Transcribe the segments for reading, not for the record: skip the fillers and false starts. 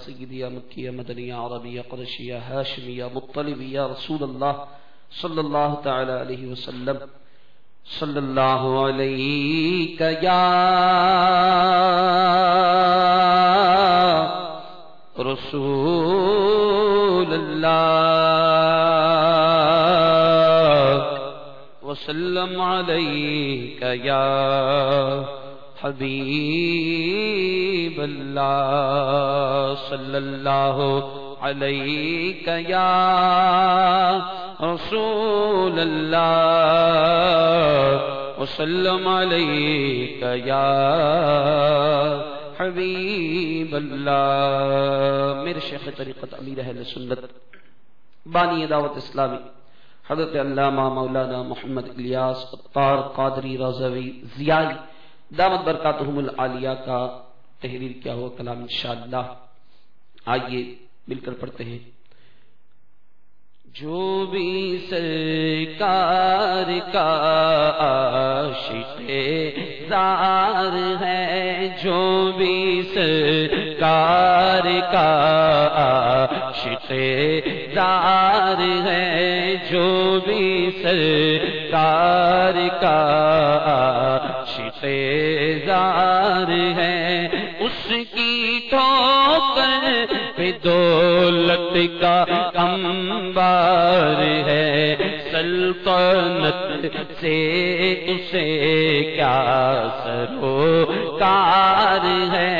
سیدی یا مکی یا مدنی یا عربی یا قرشی یا ہاشمی یا مطلبی یا رسول اللہ صلی اللہ تعالی علیہ وسلم صلی اللہ علیہ یا رسول اللہ وسلم علیک یا حبیب اللہ صلی اللہ علیک یا رسول اللہ وسلم علیک یا حبیب اللہ۔ میرے شیخ طریقت امیر اہل سنت بانی دعوت اسلامی حضرت علامہ مولانا محمد الیاس عطار قادری رضوی ضیائی دامت برکاتہم العالیہ کا تحریر کیا ہوا کلام انشاءاللہ۔ آئیے مل کر پڑھتے ہیں۔ جو بھی سرکار کا عاشق زار ہے، جو بھی سرکار کا عاشق زار ہے، جو بھی سرکار کا عاشق زار ہے، اس کی ٹھوکر پہ دولت کا انبار ہے، سلطنت سے اسے کیا سروکار ہے،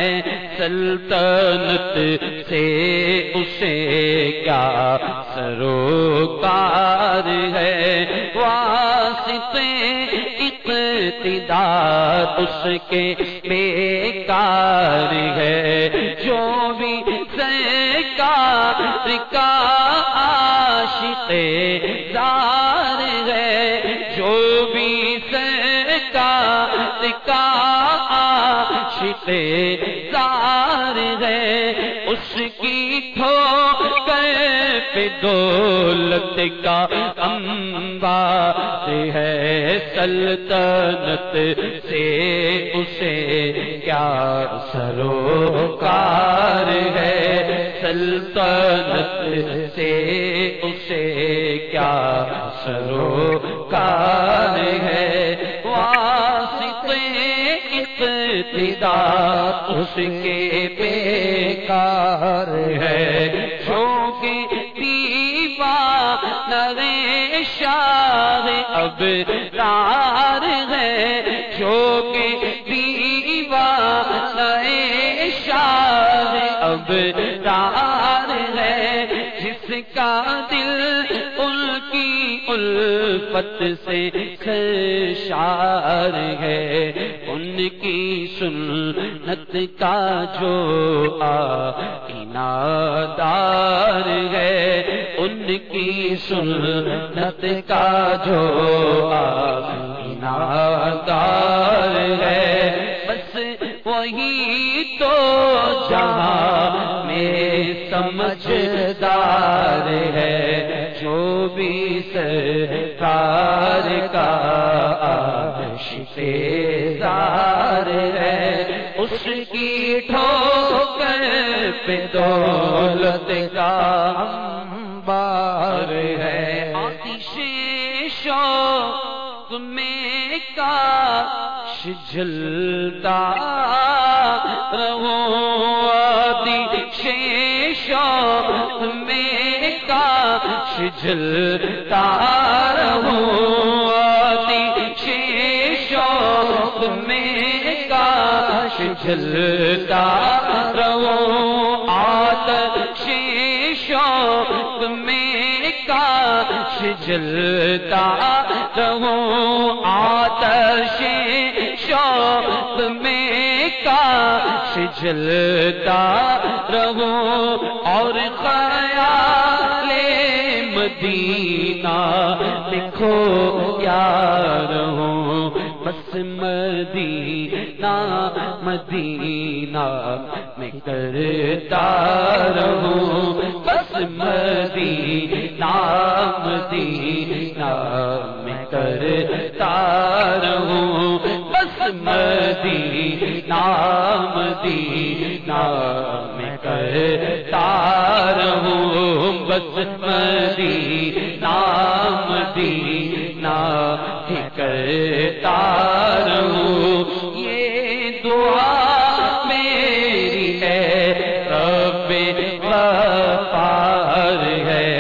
سلطنت سے اسے کیا سروکار ہے، واسطے اقتدار اس کے بیکار ہے، جو بھی سرکار کا عاشق زار ہے، جو بھی سرکار کا عاشق زار ہے، اس کی ٹھوکر پہ دولت کا انبار ہے، سلطنت سے اسے کیا سروکار ہے، سلطنت سے اسے کیا سروکار ہے، واسطے اقتدار اس کے بیکار ہے، چونکہ دیوانہ شاہ ابرار ہے، چونکہ دیوانہ شاہ ابرار ہے، جس کا دل ان کی الفت سے سرشار ہے، ان کی سنت کا جو آئینہ دار ہے، ان کی سنت کا جو آئینہ دار ہے، بس وہی تو جہاں میں سمجھدار ہے، جو بھی سرکار کا عاشق زار ہے، اس کی ٹھوکر پہ دولت کا انبار ہے، آتش شوق میں کاش جلتا رہوں، آتش شوق میں کاش جلتا رہوں، آتش شوق میں کاش جلتا رہوں، آتش شوق میں کاش جلتا رہوں، آتش شوق میں کاش جلتا رہوں، اور خیال مدینہ دیکھو یار ہوں، بس مدینہ مدینہ میں کرتا رہوں، بس مدینہ مدینہ میں کرتا رہوں، بس مدینہ مدینہ میں کرتا بس مدینہ مدینہ ہی کرتا رہوں، یہ دعا میری ہے رب غفار ہے،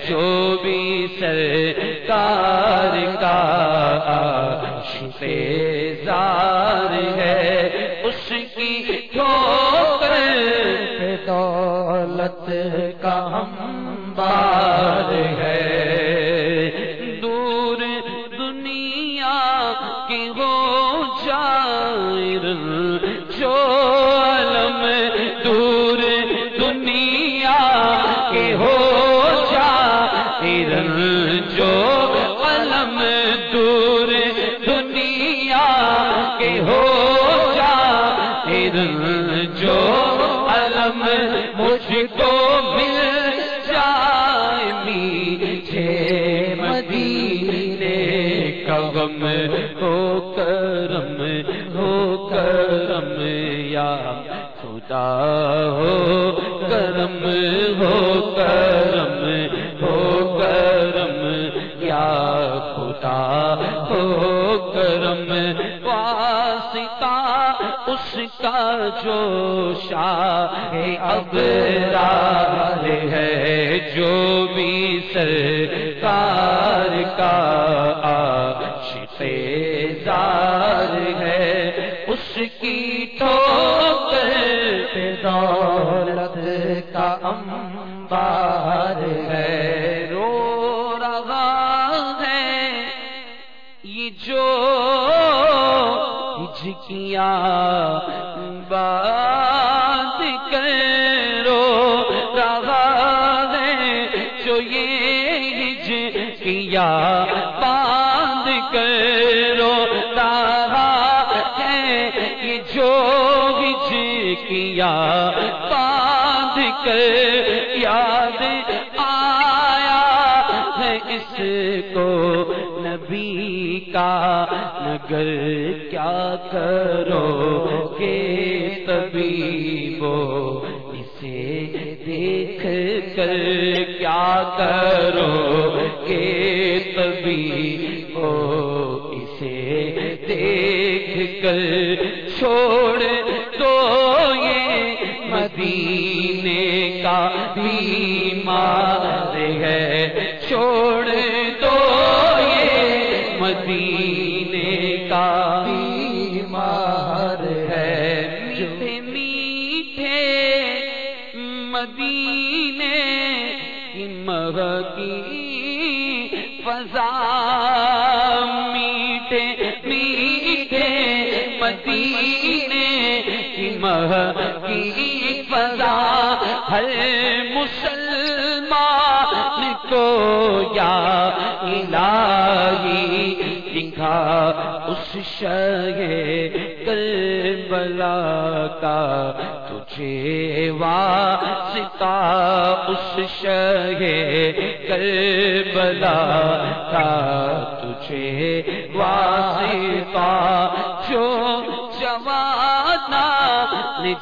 جو بھی سرکار کا عاشق زار ہے، اس کی ٹھوکر پہ دولت کا انبار ہے، دور دنیا کی ہو جائر جو علم، دور دنیا کی ہو جائر جو علم، دور دنیا کی ہو جائر جو علم، مجھ کو مل جائے میٹھے مدینے کا غم، ہو کرم ہو کرم یا خدا، ہو کرم ہو کرم ہو کرم یا خدا، ہو کرم، واسطہ اس کا جو شاہ ابرار ہے، جو بھی سرکار کا عاشق زار ہے، اس کی ٹھوکر پہ دولت کا انبار ہے، رو رہا ہے یہ جو ہجکیاں بات کرو رہا ہے، جو یہ ہجکیاں باندھ کرو رہا ہے، یہ جو ہجکیاں باندھ کر یاد آیا ہے اس کو نبی کا، مگر کیا کرو کہ طبیبو اسے دیکھ کر، کیا کرو کہ طبیبو اسے دیکھ کر، چھوڑ دو یہ مدینے کا بیمار ہے، چھوڑ دو یہ مدینے کا بیمار ہے، میٹھے میٹھے مدینے کی مہکی فضا، میٹھے میٹھے مدینے کی مہکی فضا، ہر مسلمان کو یا الہی دکھا اس شہ کربلا کا، تجھے واسطہ اس شہ کربلا کا، تجھے واسطہ جو جوانا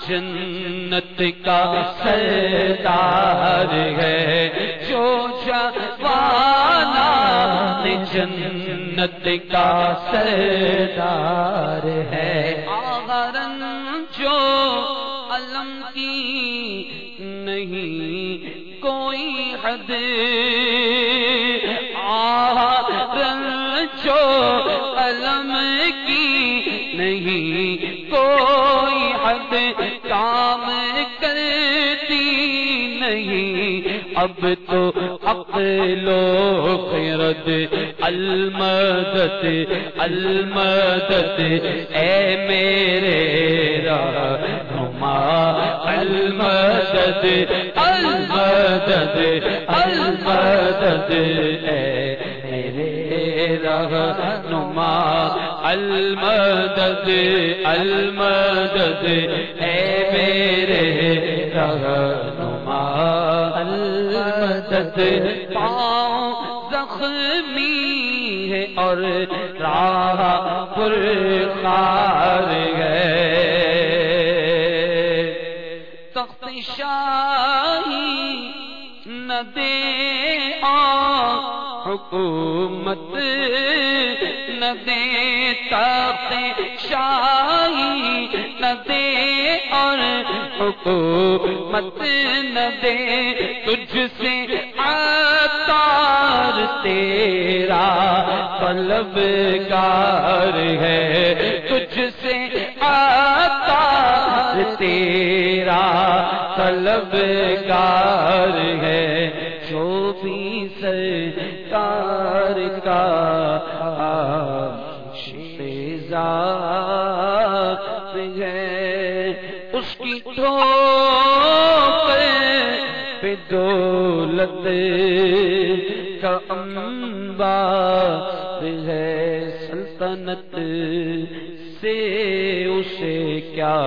جنت کا سردار ہے، جو جوانا جنت کا سردار ہے، آہرن جو علم کی نہیں کوئی حد، آہرن جو علم کی نہیں کوئی حد، کام کرتی نہیں اب تو عقل و خرد، المدد المدد اے میرے رہنما، المدد المدد المدد اے میرے رہنما، المدد المدد اے میرے رہنما، المدد، پاؤں زخمی ہے اور راہ پرخار ہے، تخت شاہی نہ دے اور حکومت نہ دے تخت شاہی نہ دے اور حکومت نہ دے تجھ سے عطار تیرا طلبگار ہے تجھ سے عطار تیرا طلبگار ہے جو بھی سرکار کا عاشق ہے اس کی ٹھوکر پہ دولت کا انبار ہے سلطنت سے اسے کیا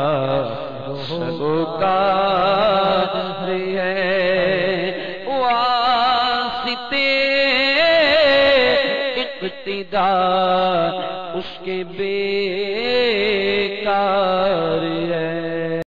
سروکار ہے واسطے اقتدار اس کے بے